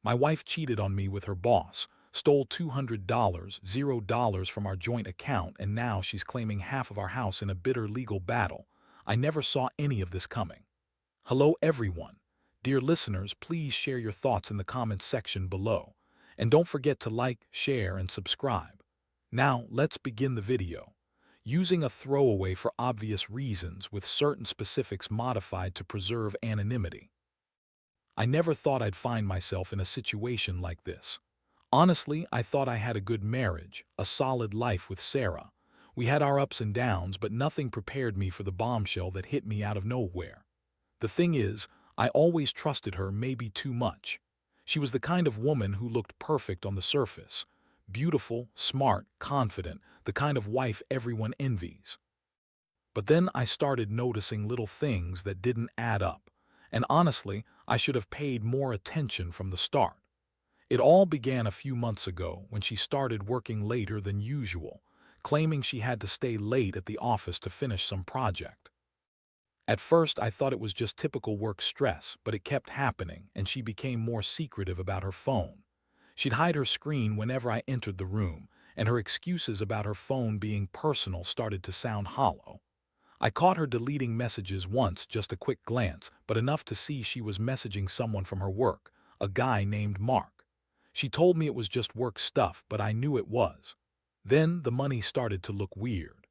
My wife cheated on me with her boss, stole $200, $0 from our joint account, and now she's claiming half of our house in a bitter legal battle. I never saw any of this coming. Hello, everyone. Dear listeners, please share your thoughts in the comments section below. And don't forget to like, share, and subscribe. Now, let's begin the video. Using a throwaway for obvious reasons with certain specifics modified to preserve anonymity. I never thought I'd find myself in a situation like this. Honestly, I thought I had a good marriage, a solid life with Sarah. We had our ups and downs, but nothing prepared me for the bombshell that hit me out of nowhere. The thing is, I always trusted her maybe too much. She was the kind of woman who looked perfect on the surface. Beautiful, smart, confident, the kind of wife everyone envies. But then I started noticing little things that didn't add up. And honestly, I should have paid more attention from the start. It all began a few months ago when she started working later than usual, claiming she had to stay late at the office to finish some project. At first, I thought it was just typical work stress, but it kept happening, and she became more secretive about her phone. She'd hide her screen whenever I entered the room, and her excuses about her phone being personal started to sound hollow. I caught her deleting messages once, just a quick glance, but enough to see she was messaging someone from her work, a guy named Mark. She told me it was just work stuff, but I knew it was. Then the money started to look weird.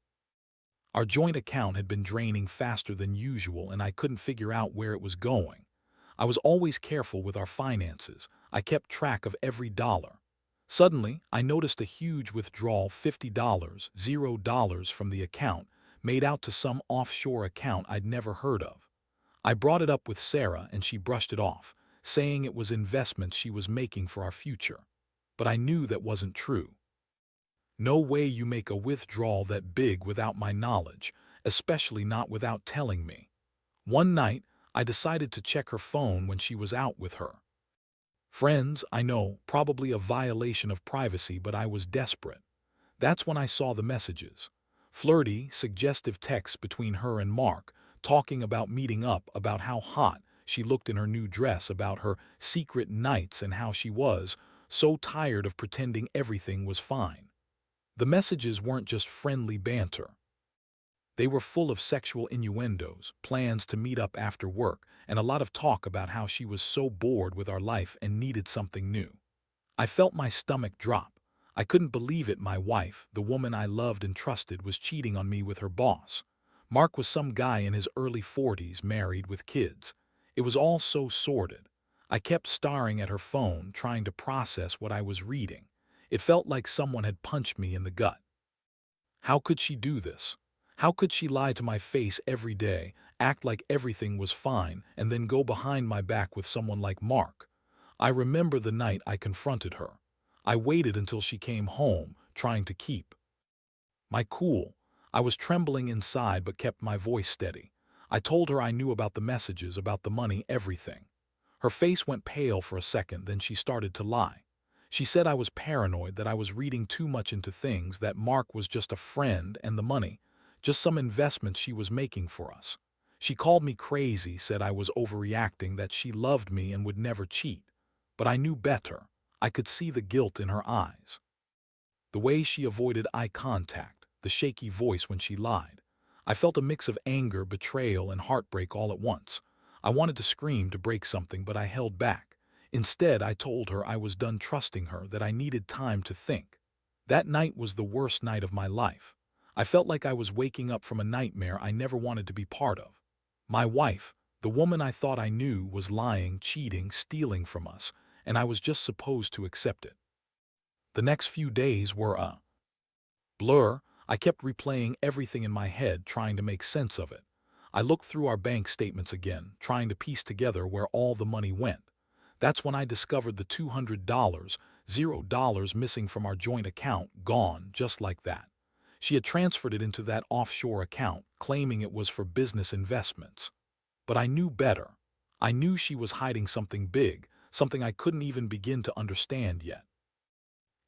Our joint account had been draining faster than usual, and I couldn't figure out where it was going. I was always careful with our finances. I kept track of every dollar. Suddenly, I noticed a huge withdrawal, $50, $0 from the account, made out to some offshore account I'd never heard of. I brought it up with Sarah, and she brushed it off, saying it was investments she was making for our future. But I knew that wasn't true. No way you make a withdrawal that big without my knowledge, especially not without telling me. One night, I decided to check her phone when she was out with her friends. I know, probably a violation of privacy, but I was desperate. That's when I saw the messages. Flirty, suggestive texts between her and Mark, talking about meeting up, about how hot she looked in her new dress, about her secret nights, and how she was so tired of pretending everything was fine. The messages weren't just friendly banter. They were full of sexual innuendos, plans to meet up after work, and a lot of talk about how she was so bored with our life and needed something new. I felt my stomach drop. I couldn't believe it. My wife, the woman I loved and trusted, was cheating on me with her boss. Mark was some guy in his early 40s, married with kids. It was all so sordid. I kept staring at her phone, trying to process what I was reading. It felt like someone had punched me in the gut. How could she do this? How could she lie to my face every day, act like everything was fine, and then go behind my back with someone like Mark? I remember the night I confronted her. I waited until she came home, trying to keep my cool. I was trembling inside but kept my voice steady. I told her I knew about the messages, about the money, everything. Her face went pale for a second, then she started to lie. She said I was paranoid, that I was reading too much into things, that Mark was just a friend, and the money, just some investments she was making for us. She called me crazy, said I was overreacting, that she loved me and would never cheat. But I knew better. I could see the guilt in her eyes. The way she avoided eye contact, the shaky voice when she lied. I felt a mix of anger, betrayal, and heartbreak all at once. I wanted to scream, to break something, but I held back. Instead, I told her I was done trusting her, that I needed time to think. That night was the worst night of my life. I felt like I was waking up from a nightmare I never wanted to be part of. My wife, the woman I thought I knew, was lying, cheating, stealing from us, and I was just supposed to accept it. The next few days were a blur. I kept replaying everything in my head, trying to make sense of it. I looked through our bank statements again, trying to piece together where all the money went. That's when I discovered the $200, $0 missing from our joint account, gone just like that. She had transferred it into that offshore account, claiming it was for business investments. But I knew better. I knew she was hiding something big, something I couldn't even begin to understand yet.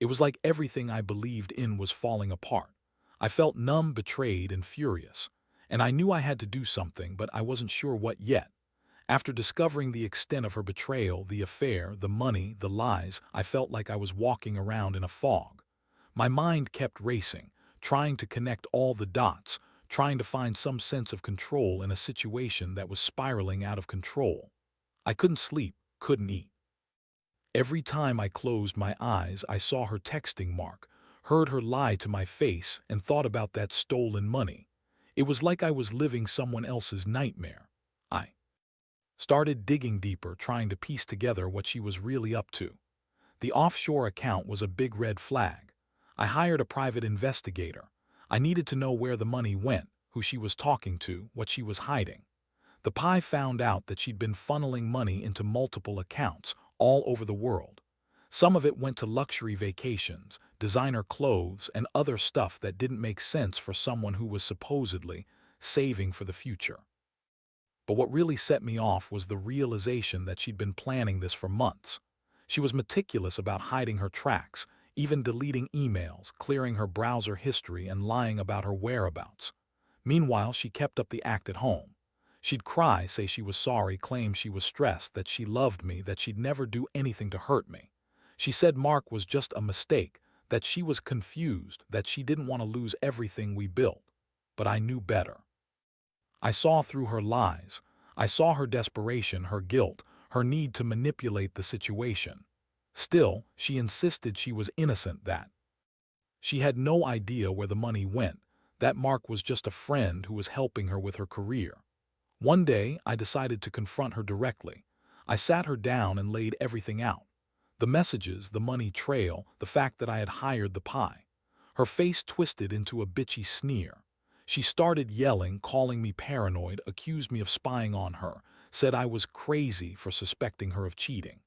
It was like everything I believed in was falling apart. I felt numb, betrayed, and furious. And I knew I had to do something, but I wasn't sure what yet. After discovering the extent of her betrayal, the affair, the money, the lies, I felt like I was walking around in a fog. My mind kept racing, trying to connect all the dots, trying to find some sense of control in a situation that was spiraling out of control. I couldn't sleep, couldn't eat. Every time I closed my eyes, I saw her texting Mark, heard her lie to my face, and thought about that stolen money. It was like I was living someone else's nightmare. I started digging deeper, trying to piece together what she was really up to. The offshore account was a big red flag. I hired a private investigator. I needed to know where the money went, who she was talking to, what she was hiding. The PI found out that she'd been funneling money into multiple accounts all over the world. Some of it went to luxury vacations, designer clothes, and other stuff that didn't make sense for someone who was supposedly saving for the future. But what really set me off was the realization that she'd been planning this for months. She was meticulous about hiding her tracks, even deleting emails, clearing her browser history, and lying about her whereabouts. Meanwhile, she kept up the act at home. She'd cry, say she was sorry, claim she was stressed, that she loved me, that she'd never do anything to hurt me. She said Mark was just a mistake, that she was confused, that she didn't want to lose everything we built. But I knew better. I saw through her lies. I saw her desperation, her guilt, her need to manipulate the situation. Still, she insisted she was innocent, that she had no idea where the money went, that Mark was just a friend who was helping her with her career. One day, I decided to confront her directly. I sat her down and laid everything out. The messages, the money trail, the fact that I had hired the PI. Her face twisted into a bitchy sneer. She started yelling, calling me paranoid, accused me of spying on her, said I was crazy for suspecting her of cheating.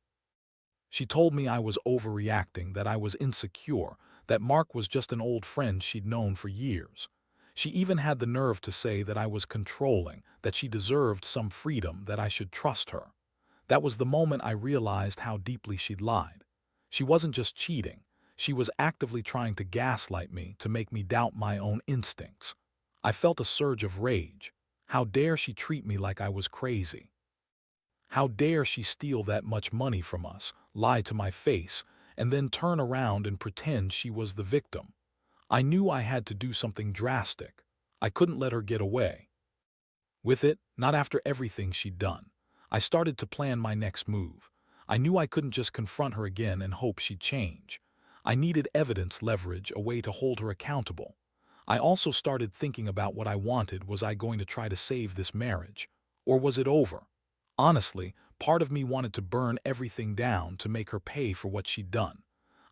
She told me I was overreacting, that I was insecure, that Mark was just an old friend she'd known for years. She even had the nerve to say that I was controlling, that she deserved some freedom, that I should trust her. That was the moment I realized how deeply she'd lied. She wasn't just cheating. She was actively trying to gaslight me, to make me doubt my own instincts. I felt a surge of rage. How dare she treat me like I was crazy? How dare she steal that much money from us, lie to my face, and then turn around and pretend she was the victim? I knew I had to do something drastic. I couldn't let her get away with it, not after everything she'd done. I started to plan my next move. I knew I couldn't just confront her again and hope she'd change. I needed evidence, leverage, a way to hold her accountable. I also started thinking about what I wanted. Was I going to try to save this marriage? Or was it over? Honestly, part of me wanted to burn everything down, to make her pay for what she'd done.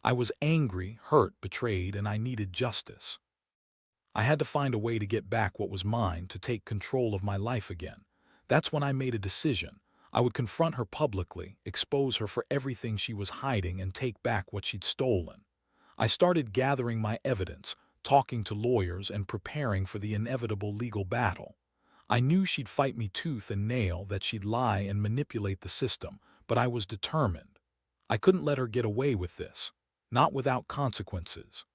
I was angry, hurt, betrayed, and I needed justice. I had to find a way to get back what was mine, to take control of my life again. That's when I made a decision. I would confront her publicly, expose her for everything she was hiding, and take back what she'd stolen. I started gathering my evidence, talking to lawyers, and preparing for the inevitable legal battle. I knew she'd fight me tooth and nail, that she'd lie and manipulate the system, but I was determined. I couldn't let her get away with this. Not without consequences.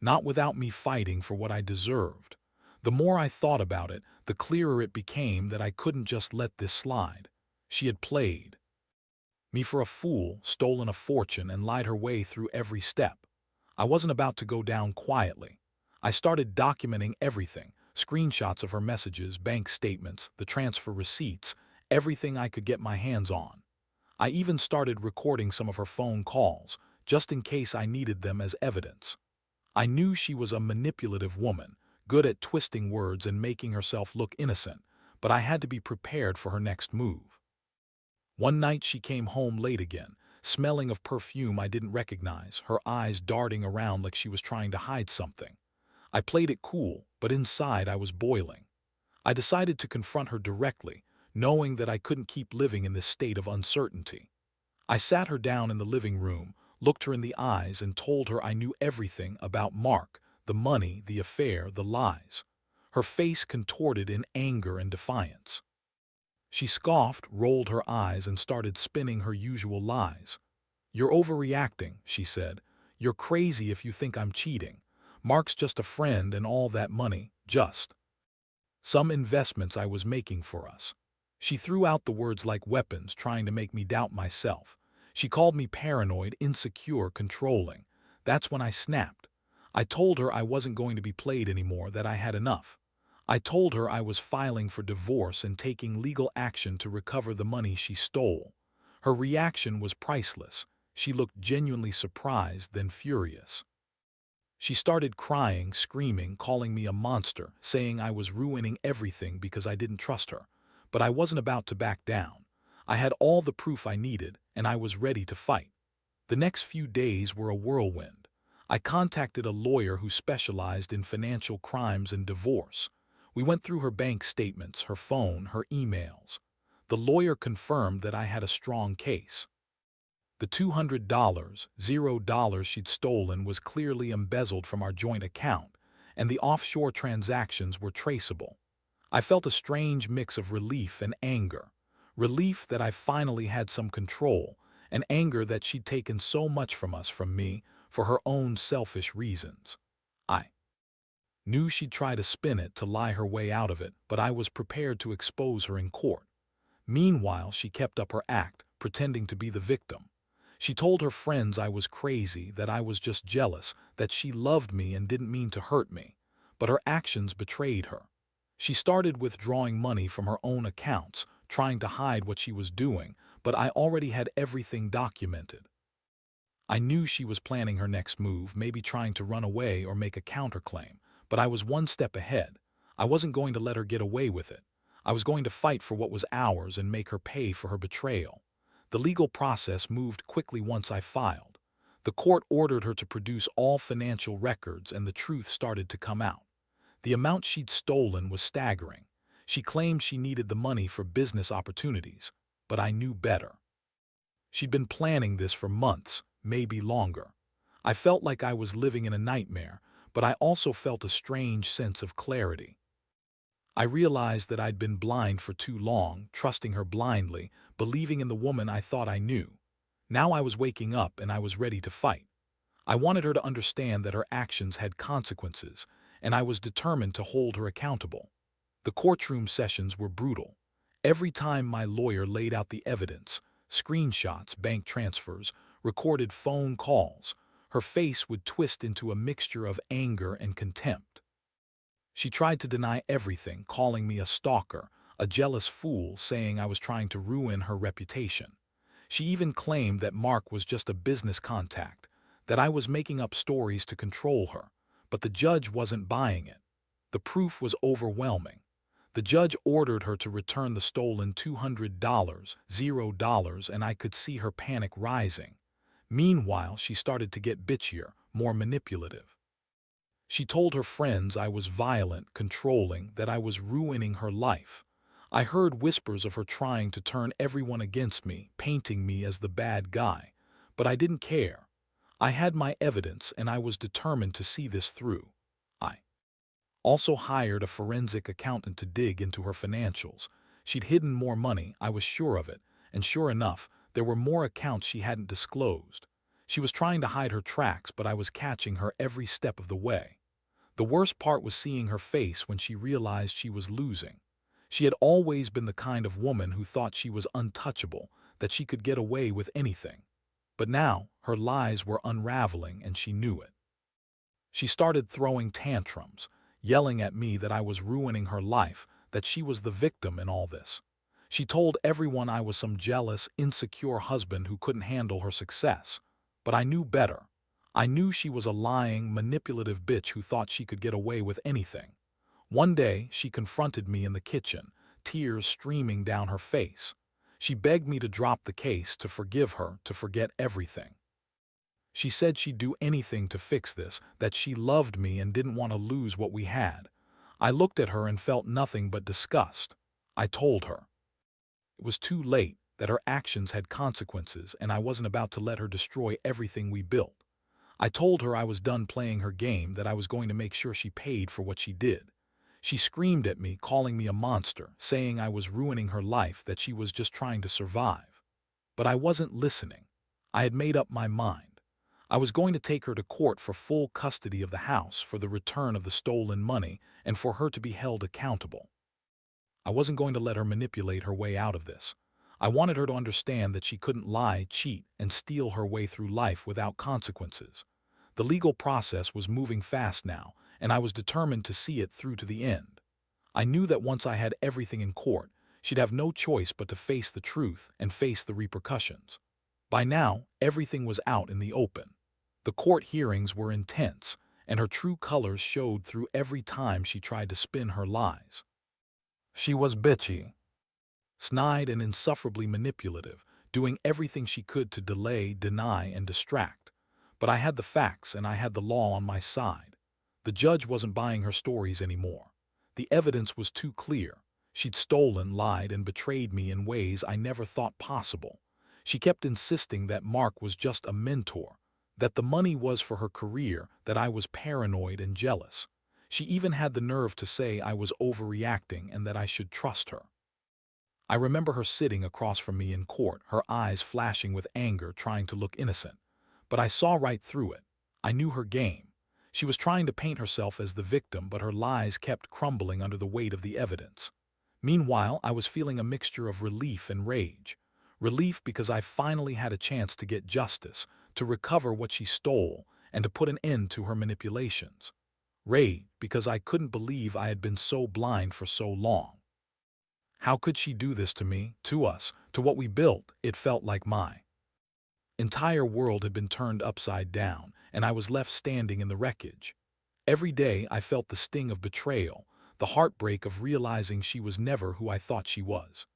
Not without me fighting for what I deserved. The more I thought about it, the clearer it became that I couldn't just let this slide. She had played me for a fool, stolen a fortune, and lied her way through every step. I wasn't about to go down quietly. I started documenting everything, screenshots of her messages, bank statements, the transfer receipts, everything I could get my hands on. I even started recording some of her phone calls, just in case I needed them as evidence. I knew she was a manipulative woman, good at twisting words and making herself look innocent, but I had to be prepared for her next move. One night she came home late again, smelling of perfume I didn't recognize, her eyes darting around like she was trying to hide something. I played it cool, but inside I was boiling. I decided to confront her directly, knowing that I couldn't keep living in this state of uncertainty. I sat her down in the living room, looked her in the eyes, and told her I knew everything about Mark, the money, the affair, the lies. Her face contorted in anger and defiance. She scoffed, rolled her eyes, and started spinning her usual lies. "You're overreacting," she said. "You're crazy if you think I'm cheating. Mark's just a friend, and all that money, just some investments I was making for us." She threw out the words like weapons, trying to make me doubt myself. She called me paranoid, insecure, controlling. That's when I snapped. I told her I wasn't going to be played anymore, that I had enough. I told her I was filing for divorce and taking legal action to recover the money she stole. Her reaction was priceless. She looked genuinely surprised, then furious. She started crying, screaming, calling me a monster, saying I was ruining everything because I didn't trust her. But I wasn't about to back down. I had all the proof I needed, and I was ready to fight. The next few days were a whirlwind. I contacted a lawyer who specialized in financial crimes and divorce. We went through her bank statements, her phone, her emails. The lawyer confirmed that I had a strong case. The $200, $0 she'd stolen was clearly embezzled from our joint account, and the offshore transactions were traceable. I felt a strange mix of relief and anger. Relief that I finally had some control, and anger that she'd taken so much from me, for her own selfish reasons. I knew she'd try to spin it to lie her way out of it, but I was prepared to expose her in court. Meanwhile, she kept up her act, pretending to be the victim. She told her friends I was crazy, that I was just jealous, that she loved me and didn't mean to hurt me. But her actions betrayed her. She started withdrawing money from her own accounts, trying to hide what she was doing, but I already had everything documented. I knew she was planning her next move, maybe trying to run away or make a counterclaim, but I was one step ahead. I wasn't going to let her get away with it. I was going to fight for what was ours and make her pay for her betrayal. The legal process moved quickly once I filed. The court ordered her to produce all financial records, and the truth started to come out. The amount she'd stolen was staggering. She claimed she needed the money for business opportunities, but I knew better. She'd been planning this for months, maybe longer. I felt like I was living in a nightmare, but I also felt a strange sense of clarity. I realized that I'd been blind for too long, trusting her blindly, believing in the woman I thought I knew. Now I was waking up and I was ready to fight. I wanted her to understand that her actions had consequences, and I was determined to hold her accountable. The courtroom sessions were brutal. Every time my lawyer laid out the evidence, screenshots, bank transfers, recorded phone calls, her face would twist into a mixture of anger and contempt. She tried to deny everything, calling me a stalker, a jealous fool, saying I was trying to ruin her reputation. She even claimed that Mark was just a business contact, that I was making up stories to control her, but the judge wasn't buying it. The proof was overwhelming. The judge ordered her to return the stolen $200, $0, and I could see her panic rising. Meanwhile, she started to get bitchier, more manipulative. She told her friends I was violent, controlling, that I was ruining her life. I heard whispers of her trying to turn everyone against me, painting me as the bad guy. But I didn't care. I had my evidence, and I was determined to see this through. I also hired a forensic accountant to dig into her financials. She'd hidden more money, I was sure of it, and sure enough, there were more accounts she hadn't disclosed. She was trying to hide her tracks, but I was catching her every step of the way. The worst part was seeing her face when she realized she was losing. She had always been the kind of woman who thought she was untouchable, that she could get away with anything. But now, her lies were unraveling, and she knew it. She started throwing tantrums, yelling at me that I was ruining her life, that she was the victim in all this. She told everyone I was some jealous, insecure husband who couldn't handle her success. But I knew better. I knew she was a lying, manipulative bitch who thought she could get away with anything. One day, she confronted me in the kitchen, tears streaming down her face. She begged me to drop the case, to forgive her, to forget everything. She said she'd do anything to fix this, that she loved me and didn't want to lose what we had. I looked at her and felt nothing but disgust. I told her it was too late, that her actions had consequences, and I wasn't about to let her destroy everything we built. I told her I was done playing her game, that I was going to make sure she paid for what she did. She screamed at me, calling me a monster, saying I was ruining her life, that she was just trying to survive. But I wasn't listening. I had made up my mind. I was going to take her to court for full custody of the house, for the return of the stolen money, and for her to be held accountable. I wasn't going to let her manipulate her way out of this. I wanted her to understand that she couldn't lie, cheat, and steal her way through life without consequences. The legal process was moving fast now, and I was determined to see it through to the end. I knew that once I had everything in court, she'd have no choice but to face the truth and face the repercussions. By now, everything was out in the open. The court hearings were intense, and her true colors showed through every time she tried to spin her lies. She was bitchy, snide, and insufferably manipulative, doing everything she could to delay, deny, and distract. But I had the facts and I had the law on my side. The judge wasn't buying her stories anymore. The evidence was too clear. She'd stolen, lied, and betrayed me in ways I never thought possible. She kept insisting that Mark was just a mentor, that the money was for her career, that I was paranoid and jealous. She even had the nerve to say I was overreacting and that I should trust her. I remember her sitting across from me in court, her eyes flashing with anger, trying to look innocent. But I saw right through it. I knew her game. She was trying to paint herself as the victim, but her lies kept crumbling under the weight of the evidence. Meanwhile, I was feeling a mixture of relief and rage. Relief because I finally had a chance to get justice, to recover what she stole, and to put an end to her manipulations. Rage because I couldn't believe I had been so blind for so long. How could she do this to me, to us, to what we built? It felt like my entire world had been turned upside down, and I was left standing in the wreckage. Every day I felt the sting of betrayal, the heartbreak of realizing she was never who I thought she was.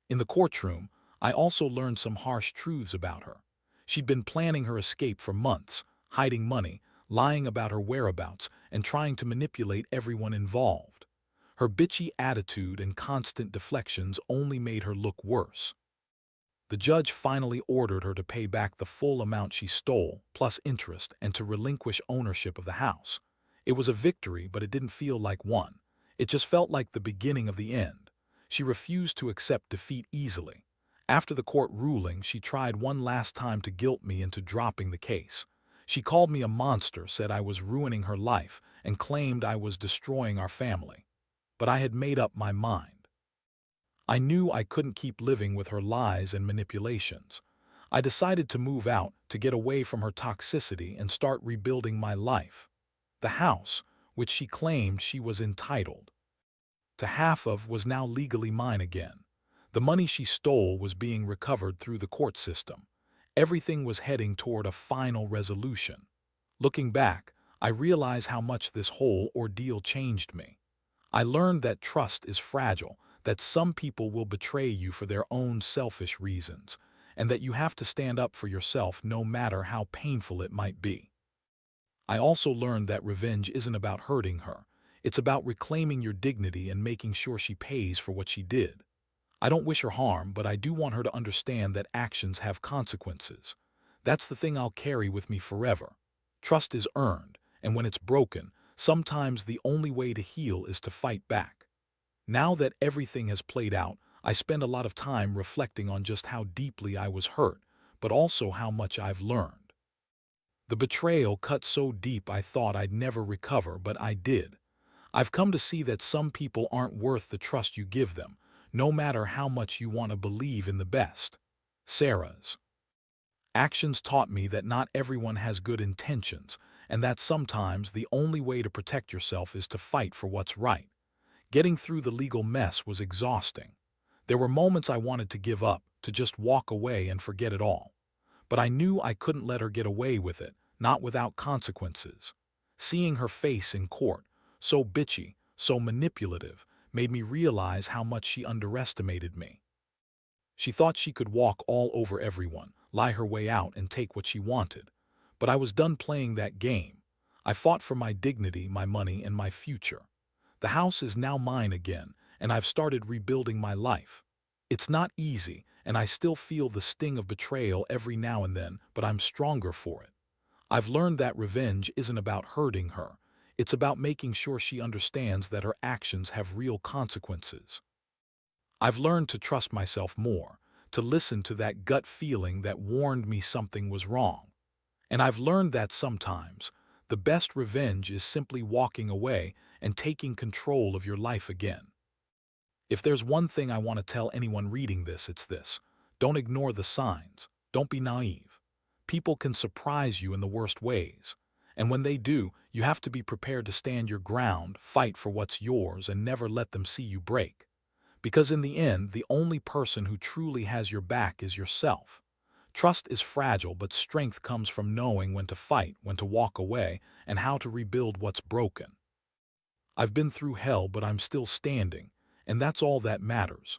In the courtroom, I also learned some harsh truths about her. She'd been planning her escape for months, hiding money, lying about her whereabouts, and trying to manipulate everyone involved. Her bitchy attitude and constant deflections only made her look worse. The judge finally ordered her to pay back the full amount she stole, plus interest, and to relinquish ownership of the house. It was a victory, but it didn't feel like one. It just felt like the beginning of the end. She refused to accept defeat easily. After the court ruling, she tried one last time to guilt me into dropping the case. She called me a monster, said I was ruining her life, and claimed I was destroying our family. But I had made up my mind. I knew I couldn't keep living with her lies and manipulations. I decided to move out, to get away from her toxicity and start rebuilding my life. The house, which she claimed she was entitled to half of, was now legally mine again. The money she stole was being recovered through the court system. Everything was heading toward a final resolution. Looking back, I realize how much this whole ordeal changed me. I learned that trust is fragile, that some people will betray you for their own selfish reasons, and that you have to stand up for yourself no matter how painful it might be. I also learned that revenge isn't about hurting her. It's about reclaiming your dignity and making sure she pays for what she did. I don't wish her harm, but I do want her to understand that actions have consequences. That's the thing I'll carry with me forever. Trust is earned, and when it's broken, sometimes the only way to heal is to fight back. Now that everything has played out, I spend a lot of time reflecting on just how deeply I was hurt, but also how much I've learned. The betrayal cut so deep I thought I'd never recover, but I did. I've come to see that some people aren't worth the trust you give them, no matter how much you want to believe in the best. Sarah's actions taught me that not everyone has good intentions, and that sometimes the only way to protect yourself is to fight for what's right. Getting through the legal mess was exhausting. There were moments I wanted to give up, to just walk away and forget it all. But I knew I couldn't let her get away with it, not without consequences. Seeing her face in court, so bitchy, so manipulative, made me realize how much she underestimated me. She thought she could walk all over everyone, lie her way out, and take what she wanted. But I was done playing that game. I fought for my dignity, my money, and my future. The house is now mine again, and I've started rebuilding my life. It's not easy, and I still feel the sting of betrayal every now and then, but I'm stronger for it. I've learned that revenge isn't about hurting her. It's about making sure she understands that her actions have real consequences. I've learned to trust myself more, to listen to that gut feeling that warned me something was wrong. And I've learned that sometimes, the best revenge is simply walking away and taking control of your life again. If there's one thing I want to tell anyone reading this, it's this. Don't ignore the signs. Don't be naive. People can surprise you in the worst ways. And when they do, you have to be prepared to stand your ground, fight for what's yours, and never let them see you break. Because in the end, the only person who truly has your back is yourself. Trust is fragile, but strength comes from knowing when to fight, when to walk away, and how to rebuild what's broken. I've been through hell, but I'm still standing, and that's all that matters.